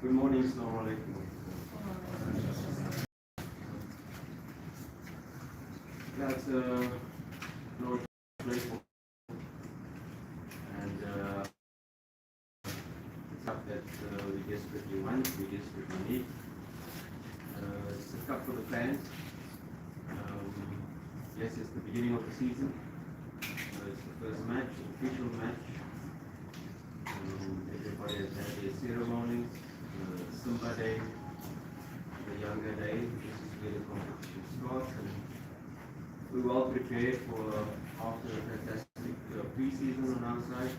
Good morning, Assalamu alaikum. That's no playful and it's up that we desperately want, we desperately need. It's a cup for the fans. Yes, it's the beginning of the season. It's the first match, official match. Everybody has had their ceremonies. Simba Day, the Yanga Day. This is where the competition starts, and we're well prepared for after a fantastic pre-season on our side.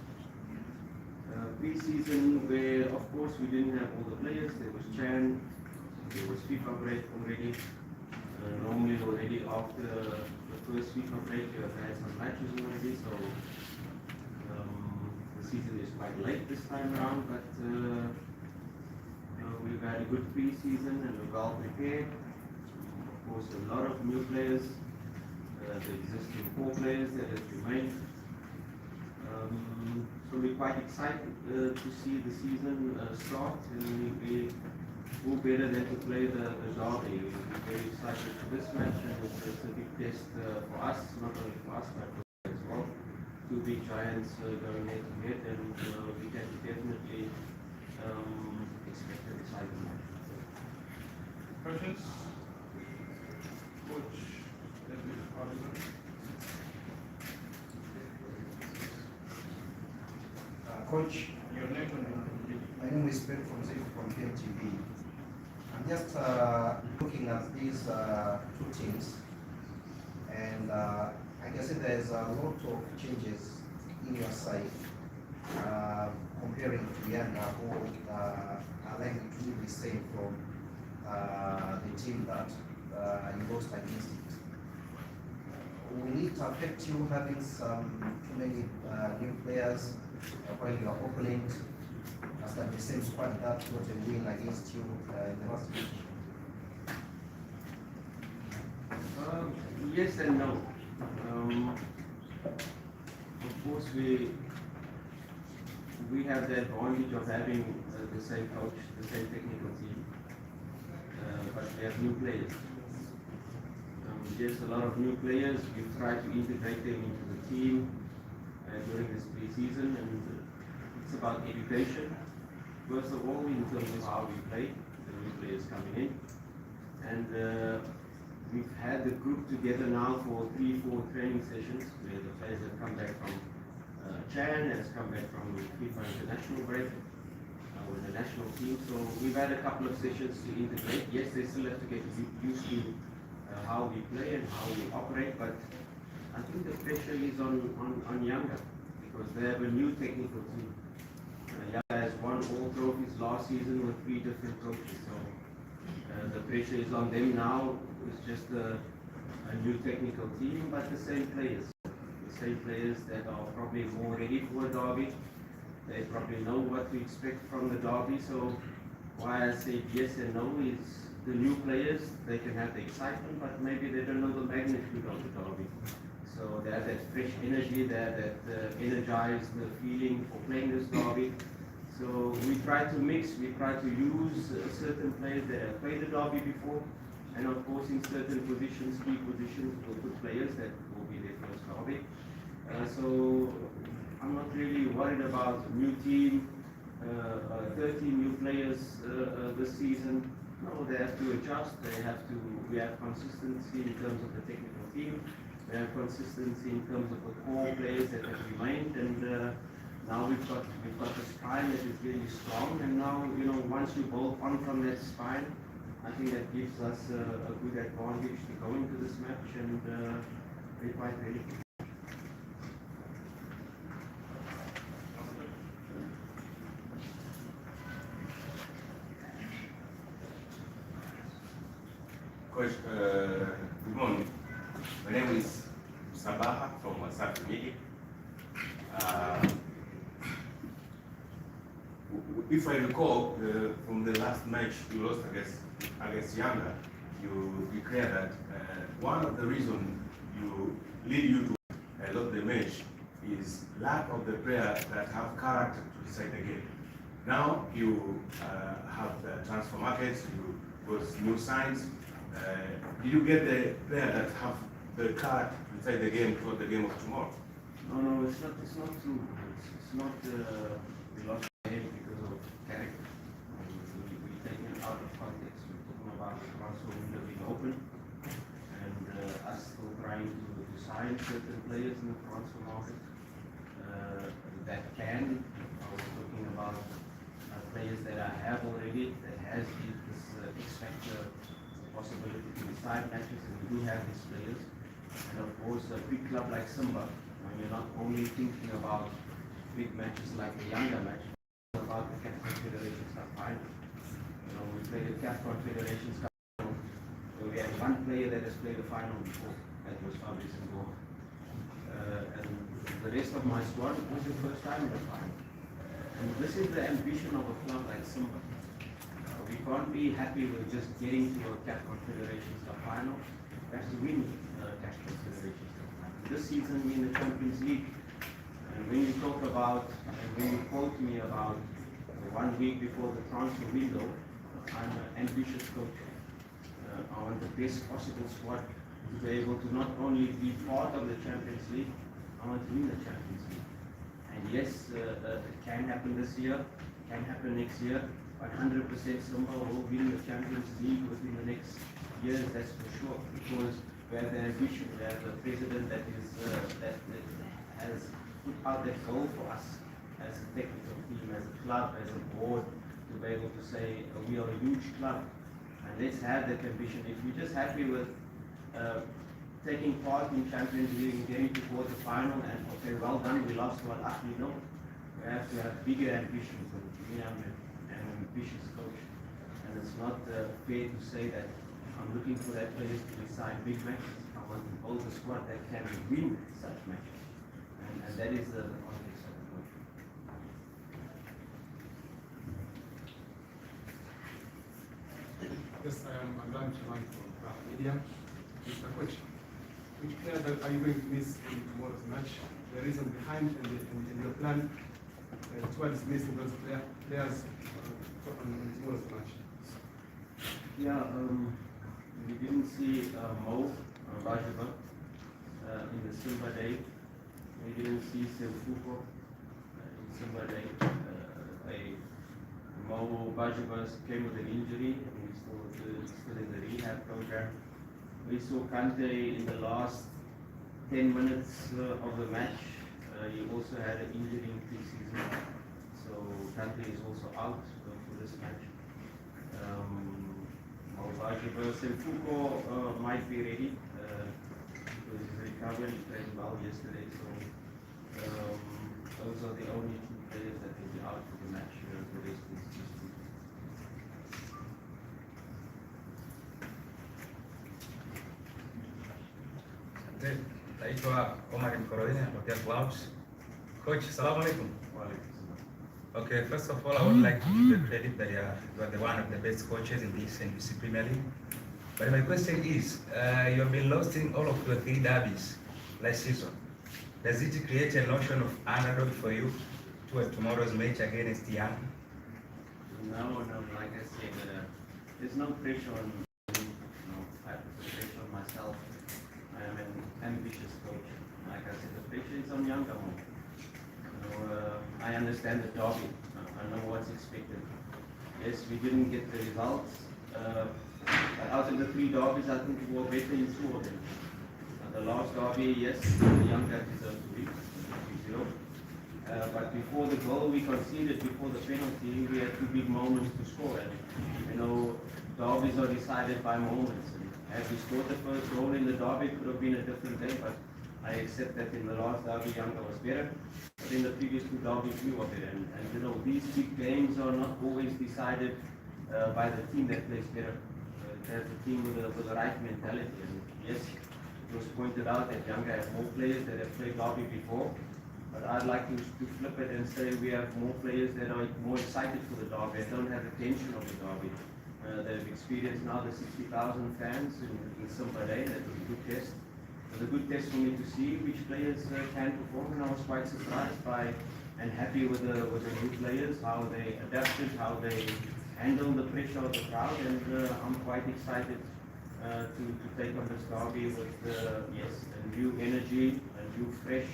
Pre-season where, of course, we didn't have all the players. There was Chan, there was FIFA break already. Normally already after the first FIFA break, you have had some matches already, so the season is quite late this time around, but we've had a good pre-season and we're well prepared. Of course, a lot of new players, the existing 4 players that have remained. So we're quite excited to see the season start, and we who better than to play the derby. We're very excited for this match, and it's a big test for us, not only for us but for us as well. 2 big giants going head to head, and we can definitely expect an exciting match. Questions? Coach, Coach, your name and my name is Ben from PMTV. I'm just looking at these 2 teams, and I can see there's a lot of changes in your side comparing to Yanga, who are likely to do the same from the team that you lost against it. Will it affect you having too many new players while your opponent has got the same squad that got a win against you in the last week? Yes and no. Of course, we have the advantage of having the same coach, the same technical team, but we have new players. There's a lot of new players. We've tried to integrate them into the team during this pre-season, and it's about education. First of all, in terms of how we play, the new players coming in, and we've had the group together now for 3-4 training sessions where the players have come back from Chan has come back from FIFA international break with the national team. So we've had a couple of sessions to integrate. Yes, they still have to get used to how we play and how we operate, but I think the pressure is on Yanga because they have a new technical team. Yanga has won all trophies last season with 3 different coaches, so the pressure is on them now. It's just a new technical team, but the same players. The same players that are probably more ready for a derby. They probably know what to expect from the derby, so why I say yes and no is the new players, they can have the excitement, but maybe they don't know the magnitude of the derby. So they have that fresh energy, they have that energized feeling for playing this derby. So we try to mix, we try to use certain players that have played the derby before, and of course in certain positions, key positions, we'll put players that will be their first derby. So I'm not really worried about new team, 30 new players this season. No, they have to adjust. We have consistency in terms of the technical team. We have consistency in terms of the core players that have remained, and now we've got a spine that is really strong. And now, once you build on from that spine, I think that gives us a good advantage to go into this match, and we're quite ready. Coach, good morning. My name is Sabaha from WhatsApp Media. If I recall, from the last match you lost against Yanga, you declared that one of the reasons you to lose the match is lack of the players that have character to decide the game. Now you have the transfer markets, you got new signs. Did you get the player that have the card inside the game for the game of tomorrow? No, it's not true. It's not, we lost the game because of character. We take it out of context. We're talking about the transfer window being open and us still trying to sign certain players in the transfer market that can. I was talking about players that I have already, that has this X factor possibility to decide matches, and we do have these players. And of course, a big club like Simba, when you're not only thinking about big matches like the Yanga match, it's about the CAF Confederations Cup final. You know, we played the CAF Confederations Cup final, where we had one player that has played the final before, that was Fabrice Ngo. And the rest of my squad was the first time in the final. And this is the ambition of a club like Simba. We can't be happy with just getting to a CAF Confederations Cup final. We have to win CAF Confederations Cup final. This season we're in the Champions League. And when you talk about, and when you quote me about 1 week before the transfer window, I'm an ambitious coach. I want the best possible squad to be able to not only be part of the Champions League, I want to win the Champions League. And yes, it can happen this year, can happen next year, but 100% Simba will win the Champions League within the next years, that's for sure. Because we have the ambition, we have a president that is that has put out that goal for us as a technical team, as a club, as a board, to be able to say we are a huge club. And let's have that ambition. If we're just happy with taking part in Champions League and getting to quarter final and okay, well done, we lost, well, actually no. We have to have bigger ambitions, and we are an ambitious coach. And it's not fair to say that I'm looking for that players to decide big matches. I want to build a squad that can win such matches. And that is the context of the coach. Yes, I am Adlan Chaman from Craft Media. Mr. Coach, which players are you going to miss in tomorrow's match? The reason behind and your plan towards missing those players on tomorrow's match? Yeah, we didn't see Mo Bajiba in the Simba day. We didn't see Semfuko in Simba day. Mo Bajiba came with an injury, and he's still in the rehab program. We saw Kante in the last 10 minutes of the match. He also had an injury in pre-season, so Kante is also out for this match. Semfuko might be ready because he's recovered. He played well yesterday, so those are the only two players that will be out for the match. The rest is just Naitwa Omar Mkorowini, natokea Clouds. Coach, salamu alaikum. Okay, first of all, I would like to give you credit that you are the one of the best coaches in this NBC Premier League. But my question is, you have been losing all of your 3 derbies last season. Does it create a notion of underdog for you toward tomorrow's match against Yanga? No, like I said, there's no pressure on me. I have to put pressure on myself. I am an ambitious coach. Like I said, the pressure is on Yanga. I understand the derby. I know what's expected. Yes, we didn't get the results. Out of the 3 derbies, I think we were better in 2 of them. The last derby, yes, Yanga deserved to win 0. But before the goal we conceded, before the penalty, we had 2 big moments to score. And derbies are decided by moments. And had we scored the first goal in the derby, it could have been a different day. But I accept that in the last derby, Yanga was better. But in the previous 2 derbies, we were better. And these big games are not always decided by the team that plays better. There's a team with the right mentality. And yes, it was pointed out that Yanga has more players that have played derby before. But I'd like to flip it and say we have more players that are more excited for the derby and don't have the tension of the derby. They've experienced now the 60,000 fans in Simba Day. That was a good test. It was a good test for me to see which players can perform, and I was quite surprised by and happy with the new players, how they adapted, how they handle the pressure of the crowd, and I'm quite excited to take on this derby with yes, a new energy, a new fresh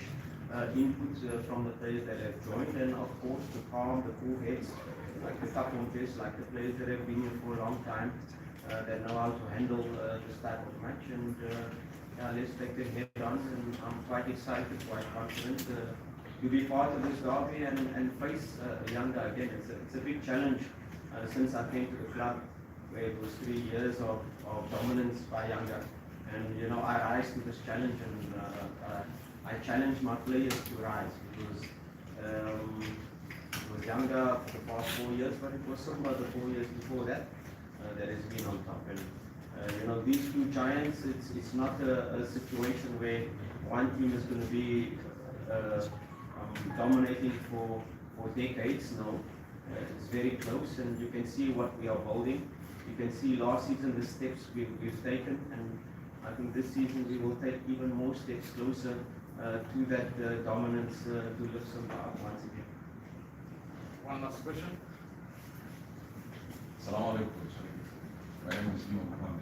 input from the players that have joined, and of course the calm, the cool heads, like the Kapontes, like the players that have been here for a long time, that know how to handle this type of match, and yeah, let's take the head on, and I'm quite excited, quite confident to be part of this derby and face Yanga again. It's a big challenge since I came to the club, where it was 3 years of dominance by Yanga. And you know, I rise to this challenge, and I challenge my players to rise, because it was Yanga for the past 4 years, but it was Simba the 4 years before that that has been on top. And you know, these two giants, it's not a situation where one team is going to be dominating for decades. No, it's very close, and you can see what we are building. You can see last season the steps we've taken, and I think this season we will take even more steps closer to that dominance to lift Simba up once again. One last question. Assalamu alaikum. My name is Mohammed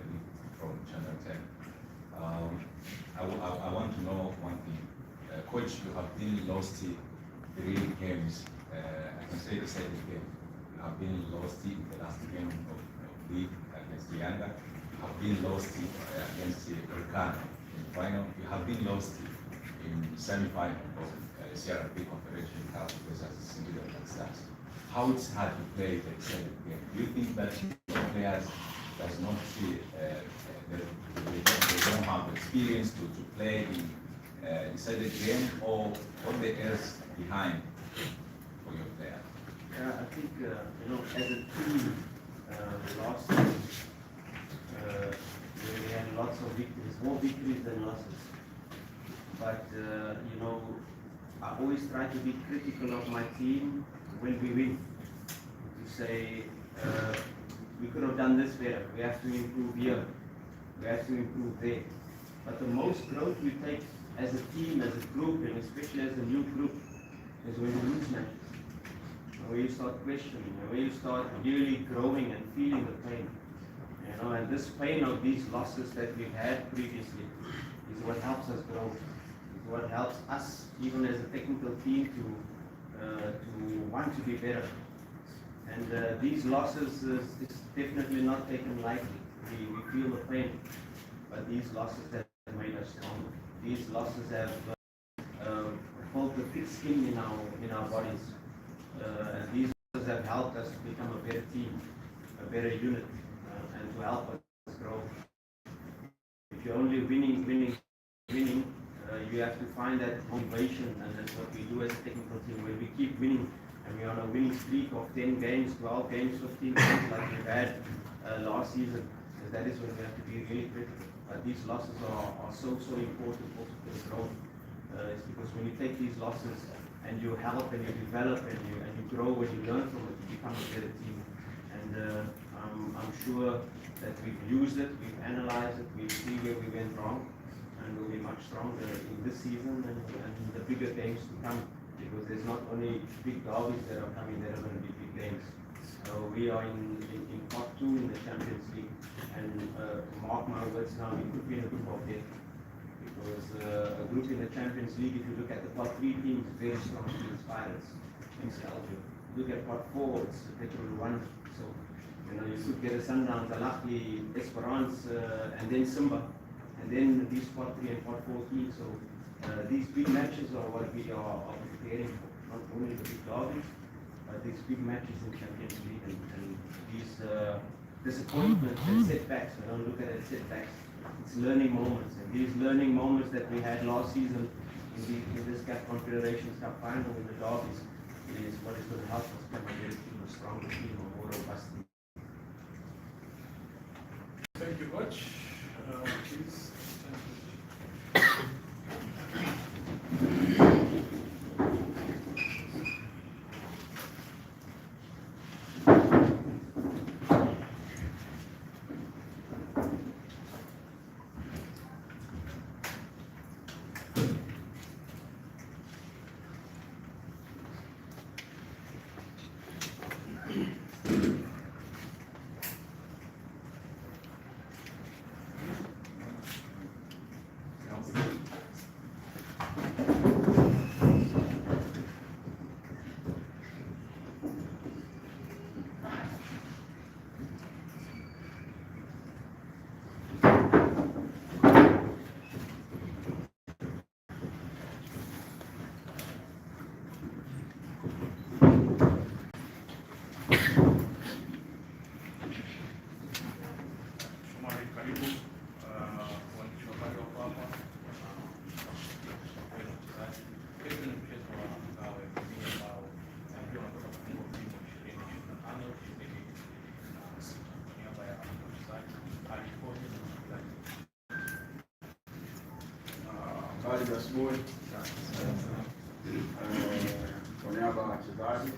from Channel 10. I want to know one thing. Coach, you have been lost 3 games. I can say the second game. You have been lost in the last game of league against Yanga. You have been lost against Kuelekea in the final. You have been lost in semi-final of CRB Confederation Cup versus Simba Stars. How it's hard to play the second game? Do you think that players does not see they don't have experience to play inside the game, or what the else behind for your player? Yeah, I think you know, as a team, last season we had lots of victories, more victories than losses. But you know, I always try to be critical of my team when we win. To say we could have done this better. We have to improve here. We have to improve there. But the most growth we take as a team, as a group, and especially as a new group, is when you lose matches. Where you start questioning, where you start really growing and feeling the pain. You know, and this pain of these losses that we've had previously is what helps us grow. Is what helps us, even as a technical team, to want to be better. And these losses is definitely not taken lightly. We feel the pain, but these losses have made us stronger. These losses have built the thick skin in our bodies. And these losses have helped us to become a better team, a better unit, and to help us grow. If you're only winning, you have to find that motivation, and that's what we do as a technical team, where we keep winning, and we're on a winning streak of 10 games, 12 games, 15 games like we've had last season. So that is when we have to be really critical. But these losses are so important also for the growth. It's because when you take these losses and you help and you develop and you grow and you learn from it, you become a better team. And I'm sure that we've used it, we've analyzed it, we see where we went wrong, and we'll be much stronger in this season and the bigger games to come, because there's not only big derbies that are coming, there are going to be big games. So we are in part 2 in the Champions League, and mark my words now, we could be in a group of death, because a group in the Champions League, if you look at the part 3 teams, very strong teams, Pirates, Celtic. Look at part 4, it's Petrol 1. So you know, you should get a Sundowns, Al-Ahly, Esperance, and then Simba, and then these part 3 and part 4 teams. So these big matches are what we are preparing for, not only the big derbies, but these big matches in Champions League, and these disappointments and setbacks. We don't look at it as setbacks, it's learning moments, and these learning moments that we had last season in this CAF Confederations Cup final in the derbies is what is going to help us become a better team, a stronger team, a more robust team. Thank you, Coach. Please. Habari za asubuhi. Kwa niaba ya wachezaji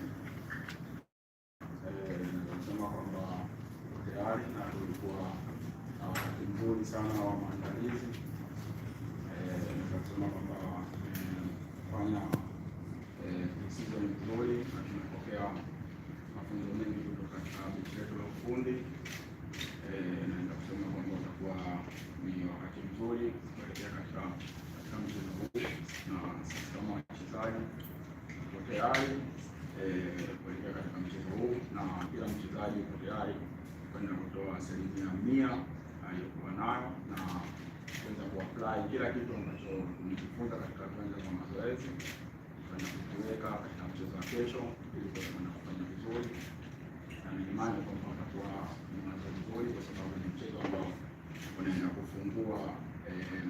nasema kwamba tayari na tulikuwa na wakati mzuri sana wa maandalizi. Nasema kwamba tumefanya season nzuri na tumepokea mafunzo mengi kutoka katika benchi letu la ufundi. Naenda kusema kwamba utakuwa ni wakati mzuri kuelekea katika mchezo huu, na sisi kama wachezaji tuko tayari kuelekea katika mchezo huu, na kila mchezaji yuko tayari kwenda kutoa 100% aliyokuwa nayo na kuweza kuapply kila kitu ambacho tumejifunza katika viwanja vya mazoezi kwenda kukiweka katika mchezo wa kesho ili kwenda kufanya vizuri, na ni imani kwamba utakuwa ni mwanzo mzuri, kwa sababu ni mchezo ambao unaenda kufungua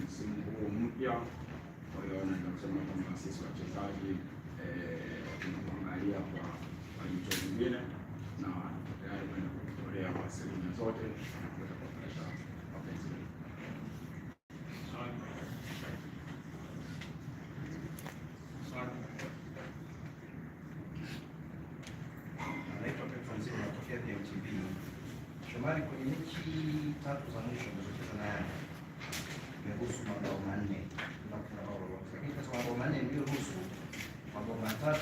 msimu huu mpya. Kwa hiyo naweza kusema kwamba sisi wachezaji tunaangalia kwa jicho lingine na tuko tayari kwenda kutolea kwa asilimia zote na kuweza kuwafurahisha wapenzi wetu. Natokea PMTV. Shomari, kwenye mechi 3 za mwisho zilizochezwa na Yanga imeruhusu mabao 4 na kuna bao lolote, lakini katika mabao 4 iliyoruhusu, mabao 3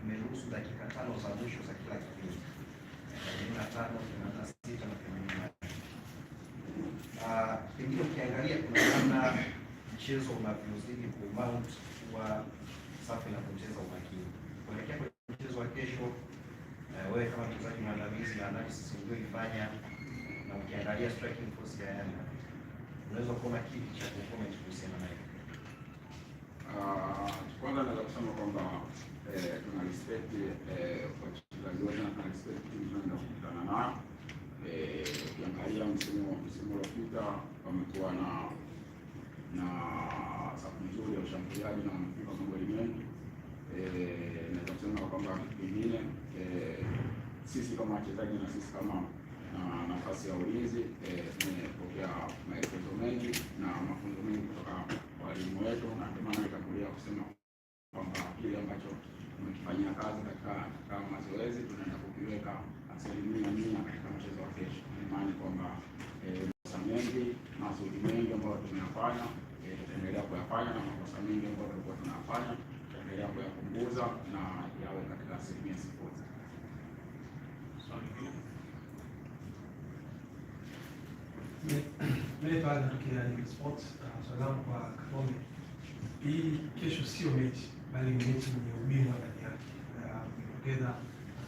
imeruhusu dakika 5 za mwisho za kila kipindi, 85, 86 na 88. Pengine ukiangalia kuna namna mchezo unavyozidi kumount kuwa safi na kucheza umakini kuelekea kwenye mchezo wa kesho. Wewe kama mchezaji mwandamizi na analysis ulioifanya na ukiangalia striking force ya Yanga, unaweza kuona kipi cha kucomment kuhusiana nayo? Kwanza naweza kusema kwamba tuna respect wachezaji wote na tuna respect timu tunaenda kukutana nayo. Ukiangalia msimu uliopita wamekuwa na safu nzuri ya ushambuliaji na wamefunga magoli mengi. Naweza kusema kwamba pengine sisi kama wachezaji na sisi kama nafasi ya ulinzi tumepokea maelekezo mengi na mafunzo mengi kutoka kwa walimu wetu, na ndio maana nitakulia kusema kwamba kile ambacho tumekifanyia kazi katika mazoezi tunaenda kukiweka 100% katika mchezo wa kesho. Imani kwamba makosa mengi, mazuri mengi ambayo tumeyafanya tutaendelea kuyafanya, na makosa mengi ambayo tulikuwa tunayafanya tutaendelea kuyapunguza na yawe katika 0%. Mimi pale natokea Yanga Sports. Salamu kwa Kakombe. Hii kesho sio mechi bali ni mechi yenye ubingwa ndani yake. Mpokeza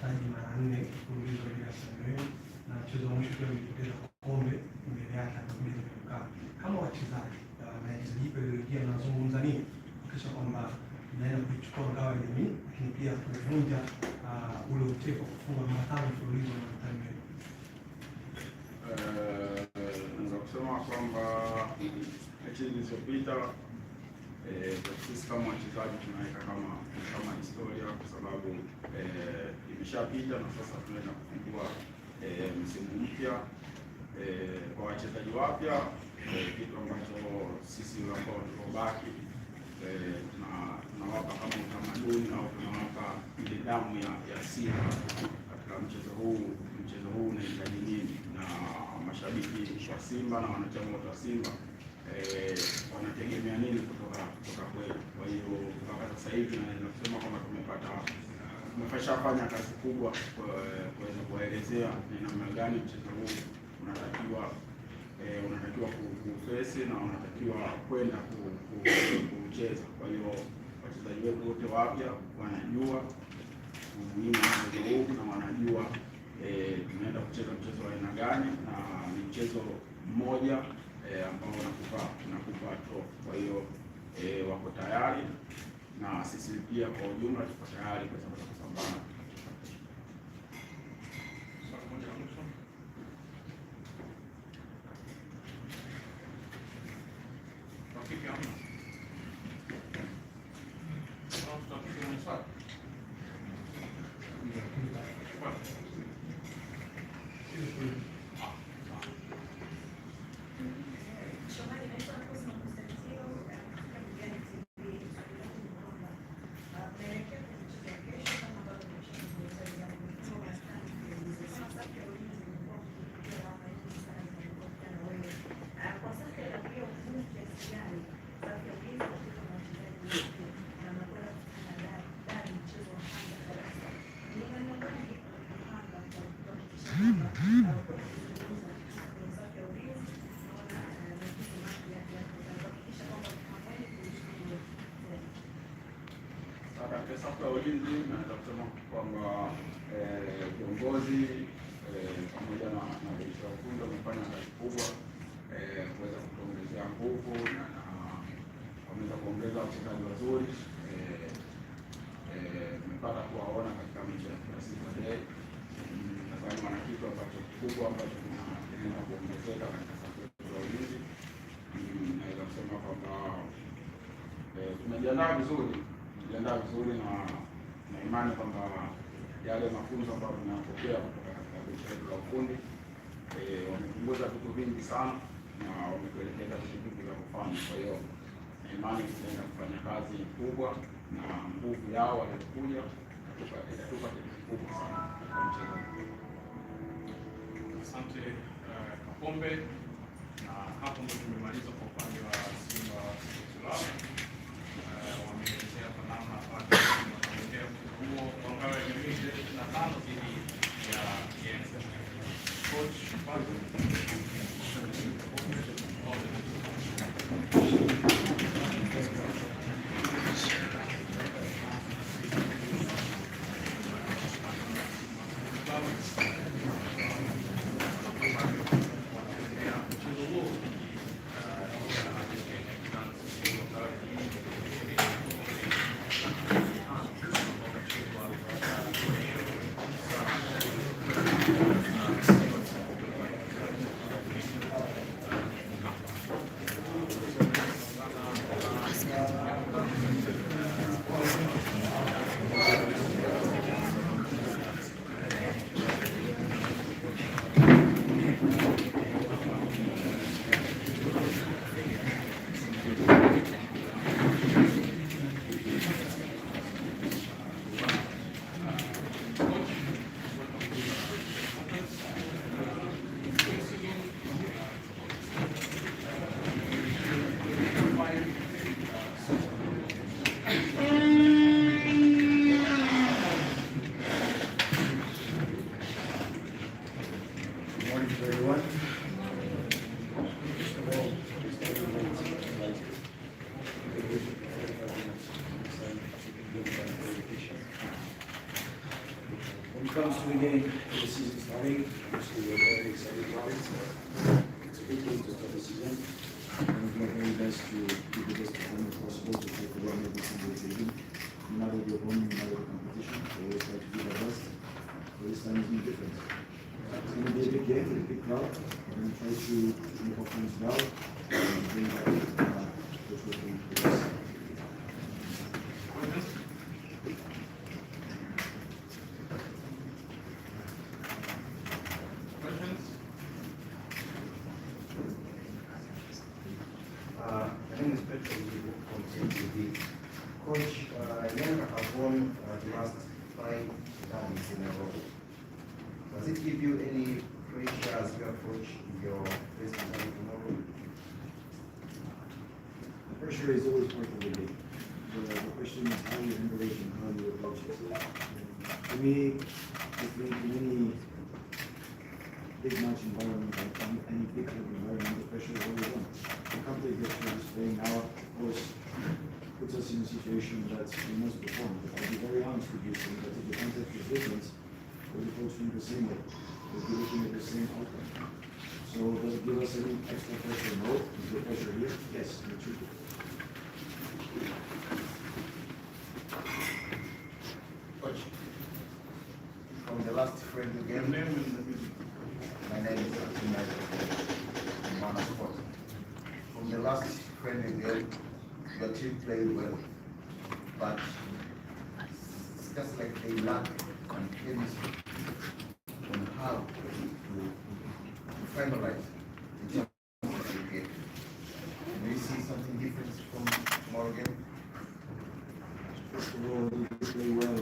taji mara 4 mfululizo bila suluhu, na mchezo wa mwisho pia mpokeza kombe mbele yake na mbele ya Mkapa. Kama wachezaji na jipe leo nazungumza nini kisha kwamba naenda kuchukua ngao ya jamii, lakini pia kuvunja ule uteko kufunga mara 5 mfululizo na mtani wetu. Naweza kusema kwamba mechi zilizopita sisi kama wachezaji tunaweka kama historia, kwa sababu imeshapita na sasa tunaenda kufungua msimu mpya kwa wachezaji wapya. Kitu ambacho sisi ambao tuliobaki tunawapa kama utamaduni au tunawapa ile damu ya Simba katika mchezo huu. Mchezo huu unahitaji nini, na mashabiki wa Simba na wanachama wa Simba wanategemea nini kutoka kwetu. Kwa hiyo mpaka sasa hivi naweza kusema kwamba tumefanya kazi kubwa kuweza kuwaelezea ni namna gani mchezo huu unatakiwa kufesi na unatakiwa kwenda kucheza. Kwa hiyo wachezaji wetu wote wapya wanajua umuhimu wa mchezo huu na wanajua tunaenda kucheza mchezo wa aina gani, na ni mchezo mmoja ambao unakupa trophy. Kwa hiyo wako tayari na sisi pia kwa ujumla tuko tayari kwa sababu ya kupambana. Katika safu ya ulinzi naweza kusema kwamba viongozi pamoja na benchi la ufundi wamefanya kazi kubwa kuweza kutuongezea nguvu na wameweza kuongeza wachezaji wazuri. Tumepata kuwaona katika mechi ya kila siku leo. Nadhani wana kitu ambacho kikubwa ambacho kinaenda kuongezeka katika safu ya ulinzi. Naweza kusema kwamba tumejiandaa vizuri na imani kwamba yale mafunzo ambayo tunayapokea kutoka katika benchi letu la ufundi wamepunguza vitu vingi sana na wametuelekeza vitu vingi vya kufanya. Kwa hiyo na imani tutaenda kufanya kazi kubwa na nguvu yao waliokuja itatupa kitu kikubwa sana katika mchezo. Asante Kapombe, na hapo ndio tumemaliza kwa upande wa Simba Sports Club. Wameelezea kwa namna ambavyo wanaelekea mchezo huo kwa ngao ya jamii 25 dhidi ya Yanga. Coach When it comes to the game, the season starting, obviously we're very excited about it. It's a big game to start the season. And we'll do our very best to give the best performance possible to take the run every single occasion. No matter the opponent, no matter the competition, we always try to do our best. But this time is no different. It's going to be a big game with a big crowd. We're going to try to make our fans proud and bring back which will be the best. My name is Petro from CTV. Coach, Yanga have won the last 5 derbies in a row. Does it give you any pressure as you approach your first derby tomorrow? The pressure is always part of the game. The question is how you handle it and how you approach it. For me, I think in any big match environment, any big club environment, the pressure is always on. The company that we're displaying now, of course, puts us in a situation that we must perform. But I'll be very honest with you, saying that if the context is different, we'll be approaching the same way. We'll be looking at the same outcome. So does it give us any extra pressure? No. Is there pressure here? Yes, in the truth. Coach, from the last friendly game, my name is Sport. From the last friendly game, your team played well, but it's just like they lack on chemistry on how to finalize the terms of the game. Do you see something different from tomorrow game? First of all, we play well.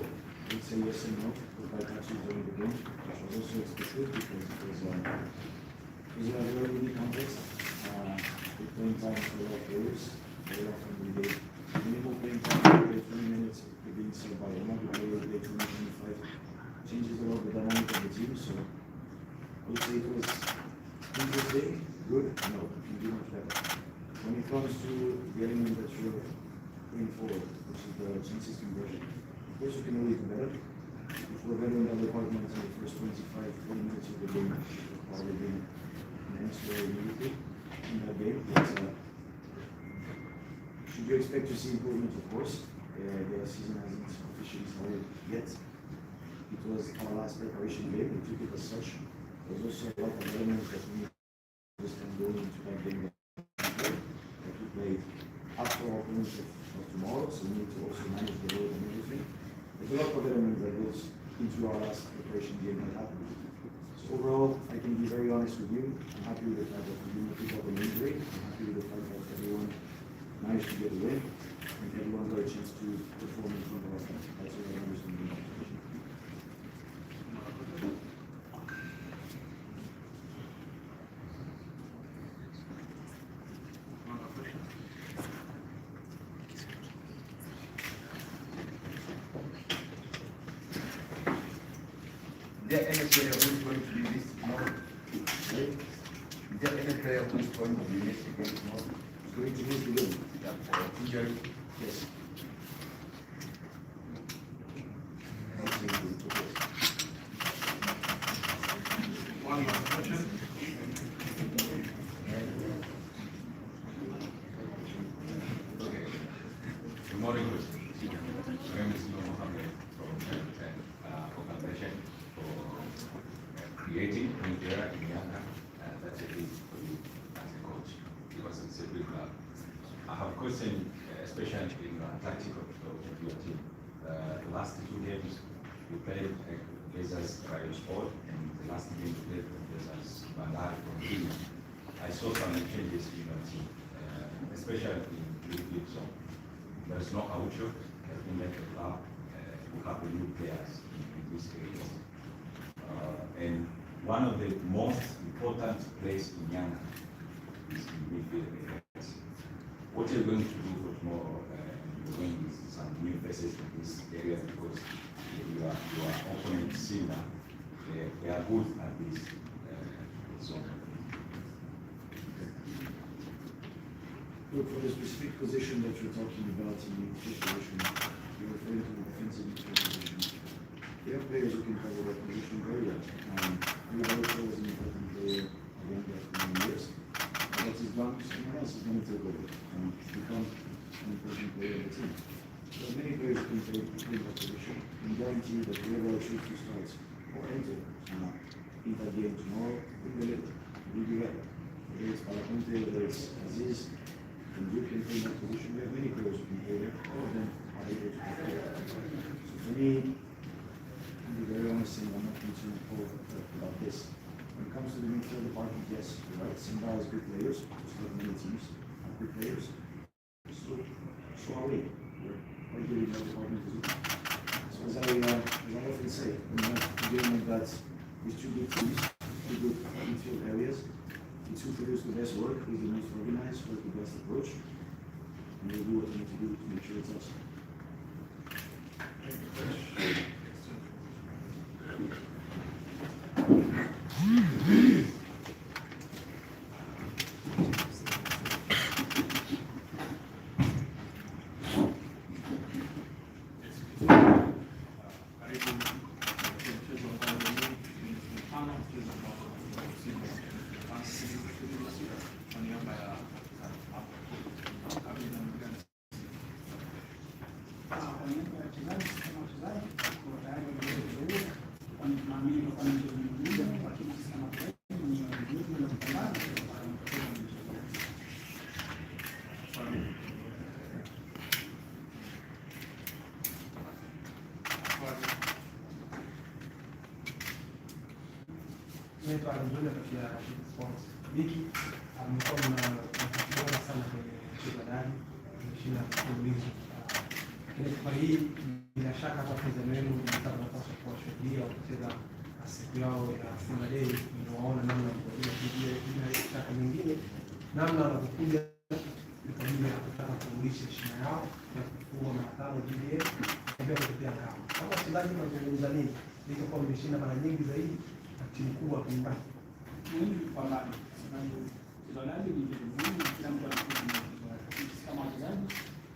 We'd say yes and no, but by touches during the game, which was also expected because it was a very unique context. We're playing time for a lot of players. Very often we get minimal playing time, we 20 minutes, we're being served by Emma, we play 20, 25. Changes a lot the dynamic of the team, so I would say it was interesting, good, no, can be much better. When it comes to the element that you're going forward, which is the chances conversion, of course you can always do better. If we're better in the department in the first 25, 20 minutes of the game, while we're doing an answer immediately in that game, should you expect to see improvement? Of course. The season hasn't officially started yet. It was our last preparation game. We took it as such. There's also a lot of elements that we need to understand going into that game that we played after our opponent of tomorrow. So we need to also manage the load and everything. There's a lot of elements that goes into our last preparation game that happened. So overall, I can be very honest with you. I'm happy with the fact that we didn't pick up an injury. I'm happy with the fact that everyone managed to get a win and everyone got a chance to perform in front of us. That's what I understand the competition. Is there any player who is going to be missed tomorrow? Is there any player who is going to be missed again tomorrow? It's going to miss the game. Injury? Yes. One last question. Good morning, Coach. My name is Mohammed from organization for creating Kuelekea in Yanga. That's a big for you as a coach because it's a big club. I have a question, especially in the tactical of your team. The last two games you played Blazers Rayo Sport, and the last game you played Blazers Bandari from Kenya. I saw some changes in your team, especially in the zone. There's no outlook that will make the club have the new players in this area. And one of the most important plays in Yanga is in midfield areas. What are you going to do for tomorrow? You're going with some new faces in this area because your opponent Simba, they are good at this zone. Look, for the specific position that you're talking about in the midfield position, you're referring to the defensive midfield position. We have players who can cover that position very well. Kuelekea was an important player again for many years. But what he's done, someone else is going to take over and become an important player of the team. There are many players who can play that position and guarantee that whoever I choose to start or enter in that game tomorrow will deliver. Will do well. Whether it's Palaconte, whether it's Aziz, and you can play that position. We have many players who can play there. All of them are able to play there. So for me, to be very honest, I'm not concerned about this. When it comes to the midfield department, yes, you're right. Simba has good players, just like many teams have good players. So are we. We're quite good in that department as well. So as I often say, when you have a game like that with two good teams, two good midfield areas, it's who produce the best work, who's the most organized, who's the best approach, and we'll do what we need to do to make sure it's us. Karibu mchezo wa Benjamini mfano mchezo wa Simba kwa niaba ya kabisa mgani kwa niaba ya wachezaji kama wachezaji kwa tayari wameweza kwa tunaamini kwa mchezo mwingine kwa timu kama ni wengine na kupambana Naitwa Benjamini katika Sports Wiki. Amekuwa na nafasi bora sana kwenye mchezo wa ndani, ameshinda mfululizo. Lakini kwa hii bila shaka hata wapinzani wenu mtapata nafasi ya kuwashuhudia wakicheza siku yao ya Simba Day, unawaona namna wanavyokuja bila shaka nyingine, namna wanavyokuja kwa ajili ya kutaka kurudisha heshima yao na kufua matano dhidi yetu na kutupia ngao. Kama wachezaji wanazungumza nini? Ndio kwa mmeshinda mara nyingi zaidi na timu kubwa kwa muhimu kupambana, kwa sababu mchezo wa dabi ni mchezo muhimu, kila mtu anakuwa na mchezo wake. Sisi kama wachezaji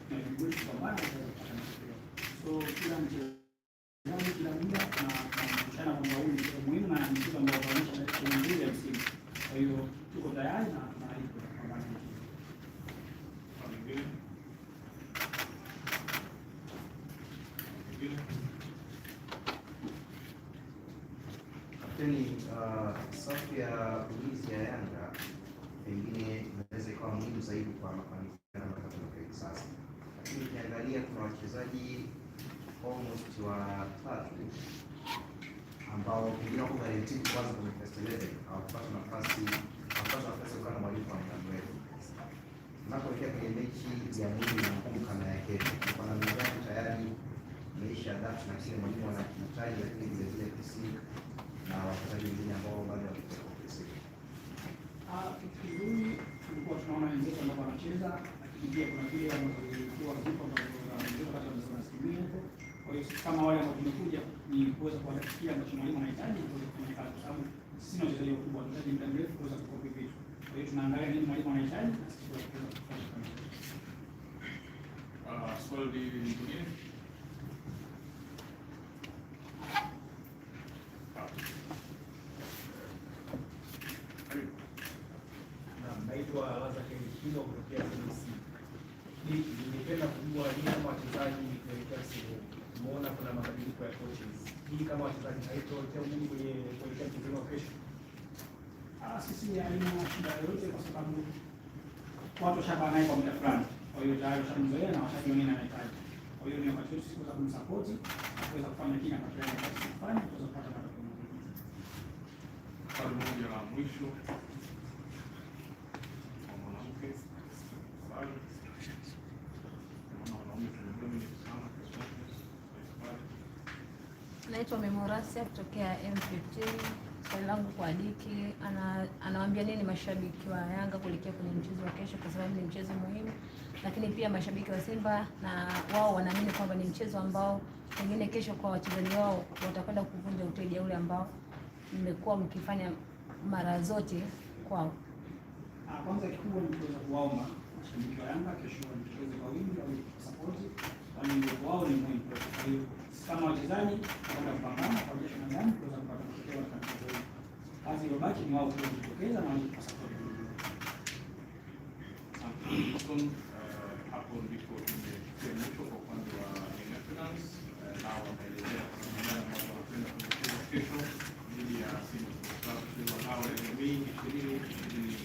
tunajua kupambana kuweza kupata matokeo. So kila mchezaji kila muda tunashana kwamba huu ni mchezo muhimu na ni mchezo ambao unaonyesha direction nzuri ya msimu. Kwa hiyo tuko tayari na tunaahidi kupambana na mchezo. Kapteni, safu ya ulinzi ya Yanga pengine inaweza ikawa muhimu zaidi kwa mafanikio na matokeo kwa hivi sasa, lakini ukiangalia kuna wachezaji almost watatu ambao pengine wako guaranteed kwanza kwenye first 11 hawakupata nafasi kutokana na mwalimu wa muda mrefu. Unapoelekea kwenye mechi ya mwili na ngumu kama ya kesho, kwa namna gani tayari meisha adapt na kile mwalimu anakihitaji, lakini vile vile kisi na wachezaji wengine ambao bado wako kesi? Kizuri tulikuwa tunaona wenzetu ambao wanacheza, lakini pia kuna vile ambao walikuwa wakipa wenzetu hata wanasimamia hapo. Kwa hiyo kama wale ambao tumekuja ni kuweza kuhakikisha ambacho mwalimu anahitaji kuweza kufanya kazi, kwa sababu sisi ni wachezaji wakubwa, tunahitaji muda mrefu kuweza kukopi vitu. Kwa hiyo tunaangalia nini mwalimu anahitaji na sisi kuweza kufanya kazi. Swali lingine? Naitwa Laza Kilo kutokea Simba. Ningependa kujua hii kama wachezaji kuelekea msimu, tumeona kuna mabadiliko ya coaches. Hii kama wachezaji haitotea umuhimu kwenye kuelekea mchezo wa kesho? Sisi haina shida yoyote kwa sababu watu washakaa naye kwa muda fulani. Kwa hiyo tayari washamzoea na washajua nini anahitaji. Kwa hiyo ni wakati wetu sisi kuweza kumsupport na kuweza kufanya kile ambacho yeye anataka kufanya kuweza kupata matokeo mazuri. Swali moja la mwisho. Mwanamke. Swali. Naitwa Memorasia kutokea M15. Swali langu kwa Diki, anawaambia nini mashabiki wa Yanga kuelekea kwenye mchezo wa kesho, kwa sababu ni mchezo muhimu, lakini pia mashabiki wa Simba na wao wanaamini kwamba ni mchezo ambao pengine kesho kwa wachezaji wao watakwenda kuvunja uteja ule ambao mmekuwa mkifanya mara zote kwao. Kwanza kikubwa ni kuweza kuwaomba mashabiki wa Yanga kesho wajitokeze kwa wingi au support, kwani wao ni muhimu. Kwa hiyo kama wachezaji tunaenda kupambana kwa jasho na damu kuweza kupata matokeo katika mchezo huu. Kazi iliyobaki ni wao kujitokeza na support. Hapo ndipo tumefikia mwisho kwa upande wa Finance. Nao wanaelezea kwa namna gani ambavyo wanakwenda kucheza kesho dhidi ya Simba Sports Club nao ya Mei 2020.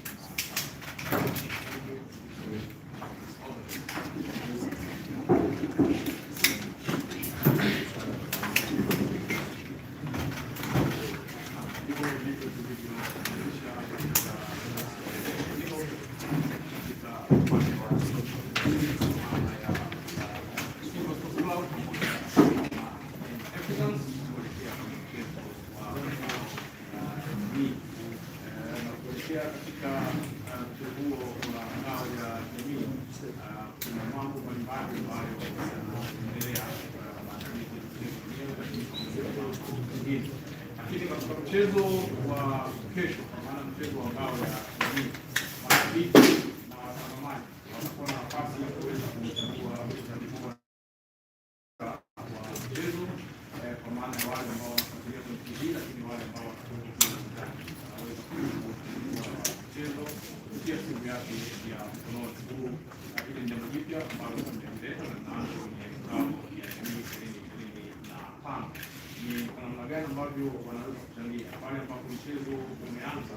Kuelekea katika mchezo huo wa ngao ya jamii, kuna mambo mbalimbali ambayo yanaendelea maandalizi mengine, lakini katika mchezo wa kesho, kwa maana mchezo wa ngao ya jamii, mashabiki na watazamaji watakuwa na nafasi ya kuweza kuchagua wachezaji bora wa mchezo, kwa maana ya wale ambao wanafuatilia kwenye TV, lakini wale ambao mchezo kupitia simu yake ya mkononi. Huu hili ni jambo jipya ambalo tumelileta na tunaanza kwenye ngao ya jamii 2025. Ni kwa namna gani ambavyo wanaweza kuchangia pale ambapo mchezo umeanza,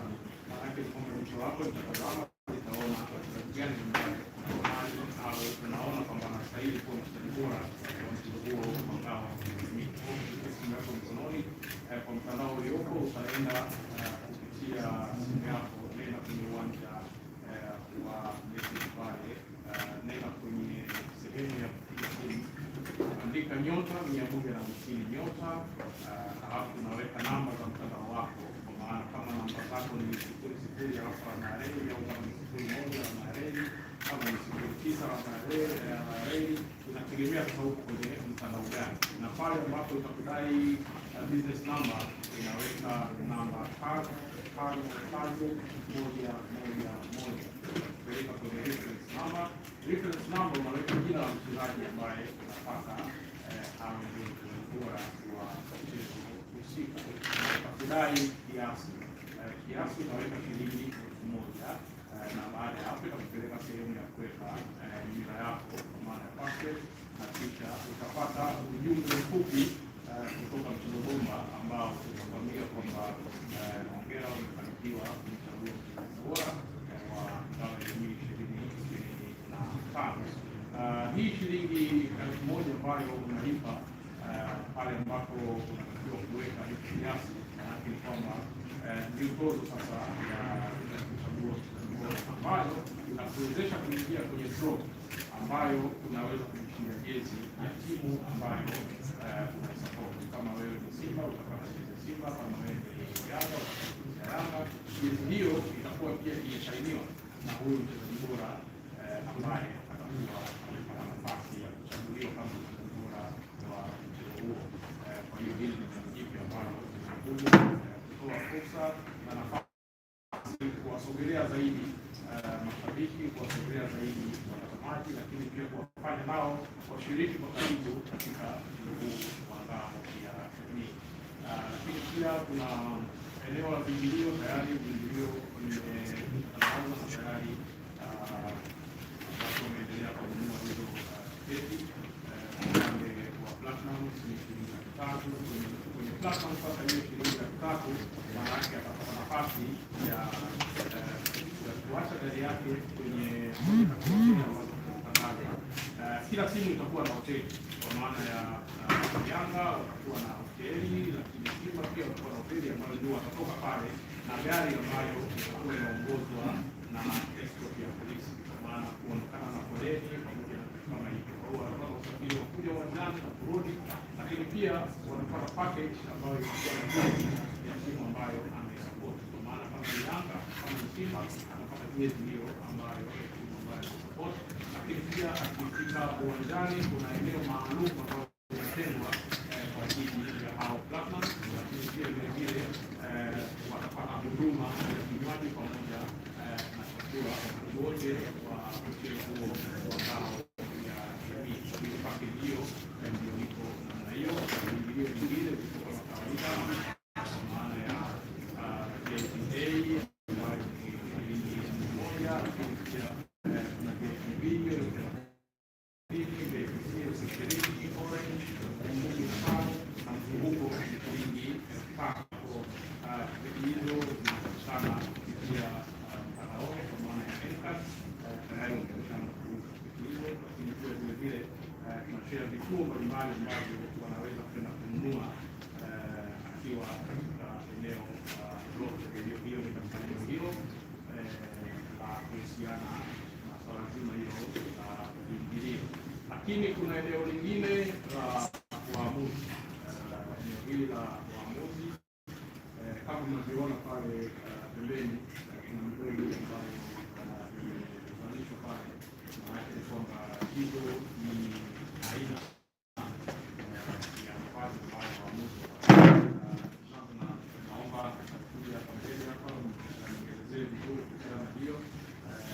maanake ni kwamba mchezo wako itatazama, itaona wachezaji gani au tunaona kwamba anastahili kuwa mchezaji bora wa mchezo huo wa ngao ya jamii. Simu yako mkononi, kwa mtandao uliopo utaenda kupitia simu yako, nenda kwenye uwanja wa mechi pale, nenda kwenye sehemu ya kupiga simu, andika *150 nyota, halafu unaweka namba za mtandao wako, kwa maana kama namba zako ni 00 alafu na reli, au kama ni 01 na reli, kama ni 09 na reli, inategemea sasa huko kwenye mtandao gani, na pale ambapo utakudai business number inaweka namba 3 kupeleka kwenye reference number. Reference number unaweka jina la mchezaji ambaye unataka awe ndio bora wa mchezo husika. Kudai kiasi unaweka shilingi 1000, na baada ya hapo itakupeleka sehemu ya kuweka jina yako kwa maana ya password, na kisha utapata ujumbe mfupi kutoka Mchezo Bomba ambao utakwambia kwamba hongera, umefanikiwa kumchagua mchezaji bora wa mwaka 2025. Hii shilingi 1000 ambayo unalipa pale ambapo unatakiwa kuweka hii kiasi, maanake ni kwamba ndio tozo sasa ya kuchagua mchezaji bora ambayo inakuwezesha kuingia kwenye draw ambayo unaweza kujishindia jezi ya timu ambayo unaisapoti. Kama wewe ni Simba utapata jezi ya Simba, kama wewe ni Yanga utapata jezi ya Yanga. Jezi hiyo itakuwa pia imeshainiwa na huyu mchezaji bora ambaye atakuwa amepata nafasi ya kuchaguliwa kama mchezaji bora wa mchezo huo. Kwa hiyo hili ni jambo jipya ambalo linakuja kutoa fursa na nafasi kuwasogelea zaidi mashabiki, kuwasogelea zaidi watazamaji, lakini pia kuwafanya nao washiriki kwa karibu katika mchezo huu wa ngao ya jamii. Lakini pia kuna eneo la viingilio, tayari viingilio vimetangazwa na tayari watu wameendelea kununua hizo tiketi. Upande wa platinum ni shilingi 3,000. Kwenye platinum sasa hiyo shilingi 3,000, maana yake atapata nafasi ya kuacha gari yake kwenye hoteli ambazo tunatangaza. Kila simu itakuwa na hoteli, kwa maana ya Yanga watakuwa na hoteli, lakini Simba pia watakuwa na hoteli ambayo ndio watatoka pale na gari ambayo itakuwa inaongozwa na escort ya polisi, kwa maana kuondokana na foleni pamoja na vitu kama hivyo. Kwa hiyo wanapata usafiri wa kuja uwanjani na kurudi, lakini pia wanapata package ambayo itakuwa na jezi ya timu ambayo anaisupport, kwa maana kama ni Yanga, kama ni Simba anapata jezi hiyo ambayo timu ambayo anaisupport. Lakini pia akifika uwanjani kuna eneo maalum ambalo limetengwa kwa ajili ya hao platinum, lakini pia vile vile watapata huduma ya vinywaji pamoja na chakula wote wa mchezo huo wa ngao ya jamii. Hiyo package hiyo ndio iko namna hiyo. Viingilio vingine viko kama kawaida, kwa maana ya ambayo ni shilingi 1,000, lakini pia kuna video na mzunguko shilingi 5,000. Hizo zinapatikana kupitia mtandaoni kwa maana ya Katika, tayari unapatikana hizo, lakini pia vile vile tunashare vituo mbalimbali ambavyo wanaweza kwenda kununua akiwa katika eneo lote. Hiyo ni katika eneo hilo la kuhusiana na swala zima hilo la viingilio. Lakini kuna eneo lingine la waamuzi. Eneo hili la waamuzi kama mnavyoona pale pembeni, kuna midoli ambayo imevalishwa pale, maanake kwamba hizo ni aina ya mavazi ambayo waamuzi naomba kuja hapa mbele hapa nielezee vizuri kuhusiana na hiyo.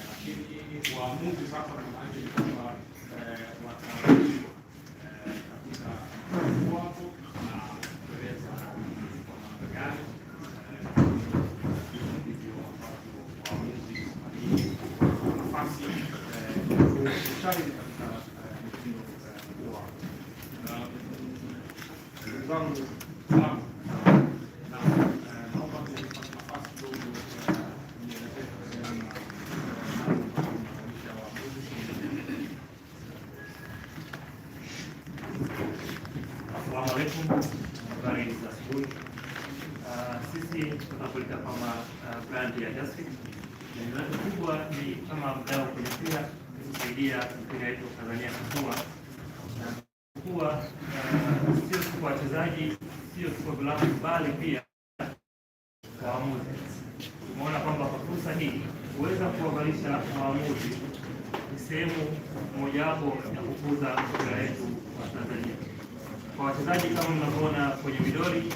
Lakini waamuzi sasa maanake ni kwamba wataulizwa katika hapo na kueleza kwa namna gani ndivyo ambavyo waamuzi wana nafasi kushiriki katika mtindo huo. Ndugu zangu, naomba nipate nafasi kidogo nielezee kuhusiana na Assalamu alaikum, habari za asubuhi. Sisi tunakuletea kama brand ya Justice. Lengo letu kubwa ni kama mdau kwenye mpira kusaidia mpira wetu Tanzania kukua. Kukua sio tu kwa wachezaji, sio tu kwa vilabu, bali pia kwa waamuzi. Tumeona kwamba kwa fursa hii kuweza kuwavalisha waamuzi ni sehemu mojawapo ya kukuza mpira wetu wa Tanzania. Kwa wachezaji kama mnavyoona kwenye midoli